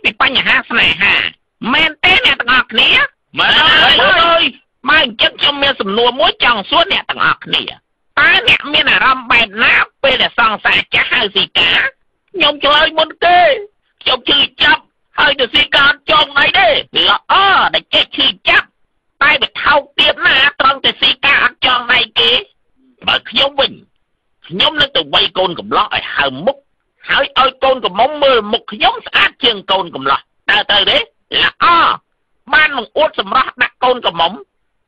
ពីបញ្ហាស្នេហាមែនទេអ្នកទាំងអស់គ្នាមែនហើយមកអញ្ចឹងខ្ញុំមានសំណួរមួយចង់សួរអ្នកទាំងអស់គ្នាតើអ្នកមានអារម្មណ៍បែបណាពេលដែលសង្សារចាស់ហៅស៊ីកាខ្ញុំឆ្លើយមុនគេខ្ញុំជឿចាប់ហើយទៅស៊ីកាចងណៃទេល្អតែចេះឈឺចាប់តែវាថោកទៀតណាត្រង់តែស៊ីកាអត់ចងណៃគេបើខ្ញុំវិញខ្ញុំនឹងទៅវាយកូនកំឡោះឲ្យហើមមុខហើយឲ្យកូនកំមុំមើលមុខខ្ញុំស្អាតជាងកូនកំឡោះតើទៅទេល្អបាននឹងអួតសម្រស់ដាក់កូនកំមុំ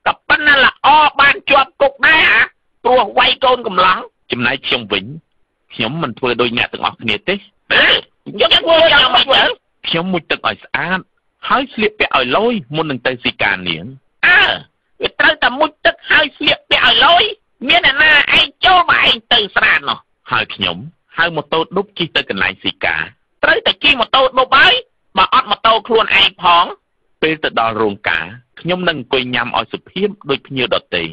ក៏ប៉ុន្តែល្អបានជាប់គុកដែរព្រោះវាយកូនកំឡោះចំណែកខ្ញុំវិញខ្ញុំមិនធ្វើដូចអ្នកទាំងអស់គ្នាទេខ្ញុំធ្វើយ៉ាងម៉េចទៅខ្ញុំមុជទឹកឲ្យស្អាតហើយស្លៀកពាក់ឲ្យលយមុននឹងទៅស៊ីការនាងវាត្រូវតែមុជទឹកហើយស្លៀកពាក់ឲ្យលយមានអ្នកណាឯងចូលមកឯងទៅស្រាតនោះហើយខ្ញុំហៅម៉ូតូឌុបជិះទៅកន្លែងស៊ីការត្រូវតែជិះម៉ូតូឌុបហើយបើអត់ម៉ូតូខ្លួនឯងផងពេលទៅដល់រោងការខ្ញុំនឹងអង្គុយញ៉ាំឲ្យសុភាពដូចភ្ញៀវដទៃ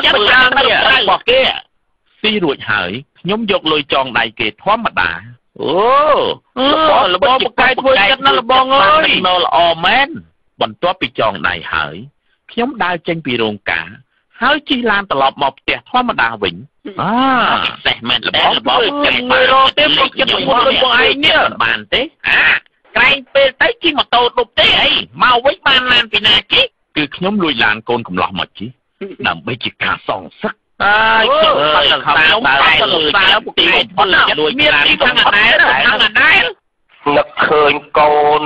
ចិត្តយ៉ាងនេះរបស់គេស៊ីរួចហើយខ្ញុំយកលុយចងដៃគេធម្មតារបស់បកាយធ្វើចិត្តណាស់លបងអើយនៅល្អមែនបន្ទាប់ពីចងដៃហើយខ្ញុំដើរចេញពីរោងការហើយជិះឡានត្រឡប់មកផ្ទះធម្មតាវិញសេះមែនរបស់ខ្ញុំមើលរកទេមកចិត្តរបស់បងឯងនេះបានទេក្រែងពេលទៅជិះម៉ូតូឌុបទេអីមកវិញបានឡានពីណាជិះគឺខ្ញុំលួចឡានកូនកំឡោះមកជិះដើម្បីជាការសងសឹកខ្ញុំបាត់ខ្ញុំបាត់ទៅសារពុកទីបំផុតលួចឡានខាងអដែលនឹកឃើញកូន